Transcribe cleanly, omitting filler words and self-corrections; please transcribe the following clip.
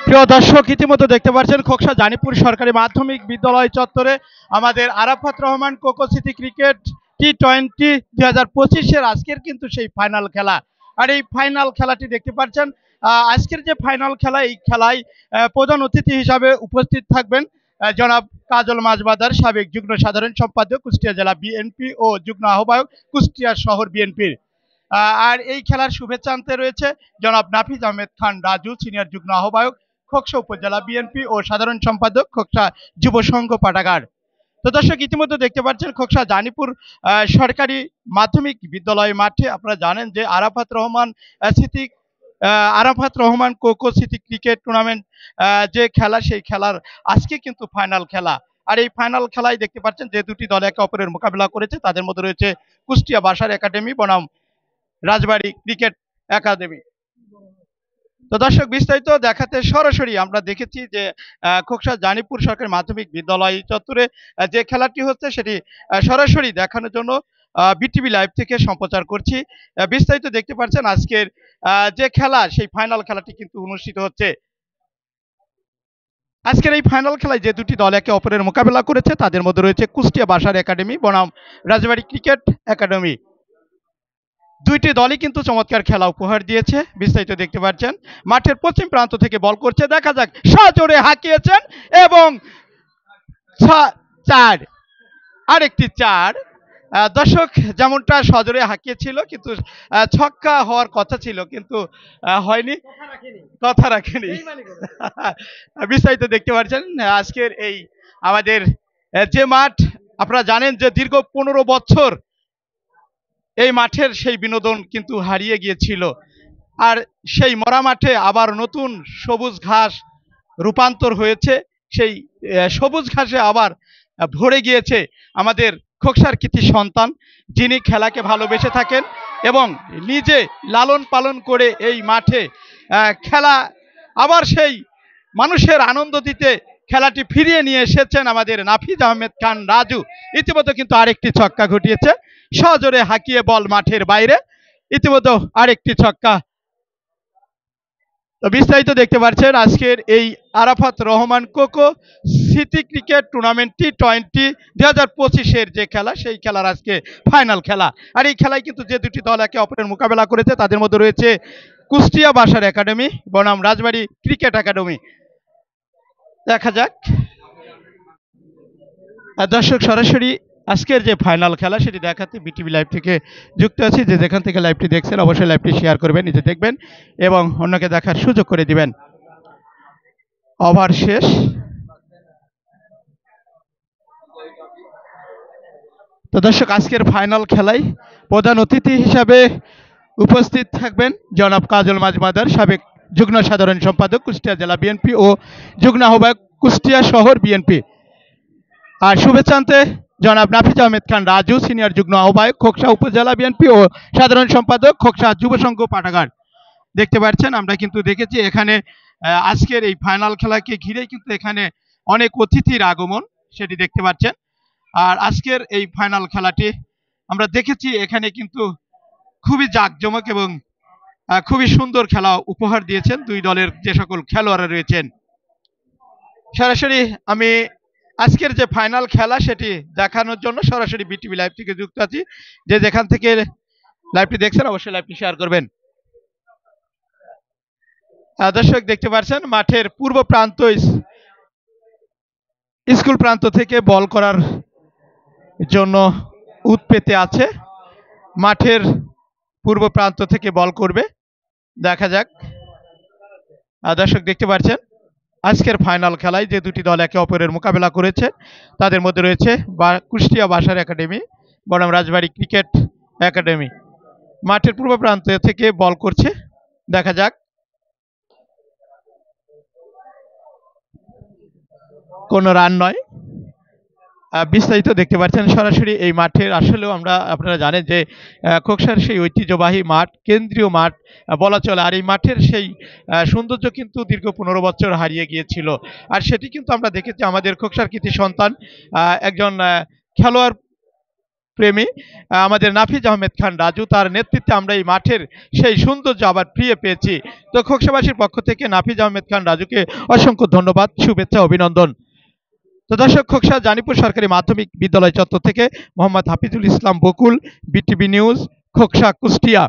প্রিয় দর্শক, ইতিমধ্যে দেখতে পাচ্ছেন খোকসা জানিপুর সরকারি মাধ্যমিক বিদ্যালয় চত্বরে আমাদের Arafat Rahman cocoa city cricket T20 2025-এর আজকের কিন্তু সেই ফাইনাল খেলা। আর এই ফাইনাল খেলাটি দেখতে পাচ্ছেন, আজকের যে ফাইনাল খেলা, এই খেলায় প্রধান অতিথি হিসাবে উপস্থিত থাকবেন জনাব কাজল মাজবাদার, সাবেক যুগ্ম সাধারণ সম্পাদক কুষ্টিয়া জেলা বিএনপি ও যুগ্ম আহ্বায়ক কুষ্টিয়া শহর বিএনপির। আর এই খেলার শুভেচ্ছা আনতে রয়েছে জনাব নাফিজ আহমেদ খান রাজু, সিনিয়র যুগ্ম আহ্বায়ক খোকসা উপজেলা বিএনপি ও সাধারণ সম্পাদক খোকসা যুব সংঘ পাঠাগার। তো দর্শক, ইতিমধ্যে দেখতে পাচ্ছেন খোকসা জানিপুর সরকারি মাধ্যমিক বিদ্যালয় মাঠে আপনারা জানেন যে স্মৃতি Arafat Rahman cocoa city cricket tournament যে খেলা, সেই খেলার আজকে কিন্তু ফাইনাল খেলা। আর এই ফাইনাল খেলায় দেখতে পাচ্ছেন যে দুটি দল একে অপরের মোকাবিলা করেছে, তাদের মধ্যে রয়েছে কুষ্টিয়া বাসার একাডেমি বনাম রাজবাড়ী ক্রিকেট একাডেমি। তো দর্শক, বিস্তারিত দেখাতে সরাসরি আমরা দেখেছি যে খোকসা জানিপুর সরকারি মাধ্যমিক বিদ্যালয় চত্বরে যে খেলাটি হচ্ছে সেটি সরাসরি দেখানোর জন্য বিটিভি লাইভ থেকে সম্প্রচার করছি। বিস্তারিত দেখতে পাচ্ছেন আজকের যে খেলা, সেই ফাইনাল খেলাটি কিন্তু অনুষ্ঠিত হচ্ছে। আজকের এই ফাইনাল খেলায় যে দুটি দল একে অপরের মোকাবেলা করেছে তাদের মধ্যে রয়েছে কুষ্টিয়া বাসার একাডেমি বনাম রাজবাড়ী ক্রিকেট একাডেমি। দুইটি দলই কিন্তু চমৎকার খেলা উপহার দিয়েছে। বিস্তারিত দেখতে পাচ্ছেন, মাঠের পশ্চিম প্রান্ত থেকে বল করছে, দেখা যাক, সজোরে হাঁকিয়েছেন এবং চার, আরেকটি চার। দর্শক, যেমনটা সজোরে হাঁকিয়েছিল কিন্তু ছক্কা হওয়ার কথা ছিল, কিন্তু হয়নি, কথা রাখেনি। বিস্তারিত দেখতে পাচ্ছেন আজকের এই আমাদের যে মাঠ, আপনারা জানেন যে দীর্ঘ 15 বছর এই মাঠের সেই বিনোদন কিন্তু হারিয়ে গিয়েছিল। আর সেই মরা মাঠে আবার নতুন সবুজ ঘাস রূপান্তর হয়েছে, সেই সবুজ ঘাসে আবার ভরে গিয়েছে আমাদের খোকসার কৃতি সন্তান, যিনি খেলাকে ভালোবেসে থাকেন এবং নিজে লালন পালন করে এই মাঠে খেলা আবার সেই মানুষের আনন্দ দিতে খেলাটি ফিরিয়ে নিয়ে এসেছেন আমাদের নাফিজ আহমেদ খান রাজু। ইতিমধ্যে কিন্তু আরেকটি ছক্কা ঘটিয়েছে, সজোরে হাঁকিয়ে বল মাঠের বাইরে, ইতিমধ্যে আরেকটি ছক্কা। তো বিস্তারিত দেখতে পাচ্ছেন আজকের এই Arafat Rahman cocoa city cricket tournament T20 2025-এর যে খেলা, সেই খেলার আজকে ফাইনাল খেলা। আর এই খেলায় কিন্তু যে দুটি দল একে অপরের মোকাবেলা করেছে তাদের মধ্যে রয়েছে কুষ্টিয়া বাসার একাডেমি বনাম রাজবাড়ী ক্রিকেট একাডেমি। দেখা যাক। দর্শক, সরাসরি আজকের যে ফাইনাল খেলা সেটি দেখাতে বিটিভি লাইভ থেকে যুক্ত আছি। যে যেখান থেকে লাইভটি দেখছেন অবশ্যই লাইভটি শেয়ার করবেন, নিজে দেখবেন এবং অন্যকে দেখার সুযোগ করে দিবেন। ওভার শেষ। তো দর্শক, আজকের ফাইনাল খেলায় প্রধান অতিথি হিসাবে উপস্থিত থাকবেন জনাব কাজল মাজমাদার, সাবেক যুগ্ম সাধারণ সম্পাদক কুষ্টিয়া জেলা বিএনপি ও যুগ্ম আহ্বায়ক কুষ্টিয়া শহর বিএনপি। আর শুভেচ্ছা আনতে জনাব নাফিজ আহমেদ খান রাজু, সিনিয়র যুগ্ম আহ্বায়ক খোকসা উপজেলা বিএনপি ও সাধারণ সম্পাদক খোকসা যুব সংঘ পাঠাগার। দেখতে পাচ্ছেন, আমরা কিন্তু দেখেছি এখানে আজকের এই ফাইনাল খেলাকে ঘিরেই কিন্তু এখানে অনেক অতিথির আগমন, সেটি দেখতে পাচ্ছেন। আর আজকের এই ফাইনাল খেলাটি আমরা দেখেছি এখানে কিন্তু খুবই জাঁকজমক এবং খুবই সুন্দর খেলা উপহার দিয়েছেন দুই দলের যে সকল খেলোয়াড়রা রয়েছেন। সরাসরি আমি আজকের যে ফাইনাল খেলা সেটি দেখানোর জন্য সরাসরি বিটিভি লাইভ থেকে যুক্ত আছি। যে যেখান থেকে লাইভটি দেখছেন অবশ্যই লাইভটি শেয়ার করবেন। দর্শক, দেখতে পাচ্ছেন মাঠের পূর্ব প্রান্ত, স্কুল প্রান্ত থেকে বল করার জন্য উৎপেতে আছে। মাঠের পূর্ব প্রান্ত থেকে বল করবে, দেখা যাক। দর্শক, দেখতে পাচ্ছেন আজকের ফাইনাল খেলায় যে দুটি দল একে অপরের মোকাবেলা করেছে তাদের মধ্যে রয়েছে কুষ্টিয়া বাসার একাডেমি বনাম রাজবাড়ী ক্রিকেট একাডেমি। মাঠের পূর্ব প্রান্ত থেকে বল করছে, দেখা যাক। কোনো রান নয়। বিস্তারিত দেখতে পাচ্ছেন সরাসরি এই মাঠের। আসলেও আপনারা জানেন যে খোকসার সেই ঐতিহ্যবাহী মাঠ, কেন্দ্রীয় মাঠ বলা চলে। আর এই মাঠের সেই সৌন্দর্য কিন্তু দীর্ঘ 15 বছর হারিয়ে গিয়েছিল। আর সেটি কিন্তু আমরা দেখেছি আমাদের খোকসার কৃতি সন্তান একজন খেলোয়াড় প্রেমী আমাদের নাফিজ আহমেদ খান রাজু, তার নেতৃত্বে আমরা এই মাঠের সেই সৌন্দর্য আবার ফিরে পেয়েছি। তো খোকসাবাসীর পক্ষ থেকে নাফিজ আহমেদ খান রাজুকে অসংখ্য ধন্যবাদ, শুভেচ্ছা, অভিনন্দন। তো দর্শক, খোকসা জানিপুর সরকারি মাধ্যমিক বিদ্যালয় চত্বর থেকে মোহাম্মদ হাফিজুল ইসলাম বকুল, বিটিভি নিউজ, খোকসা, কুষ্টিয়া।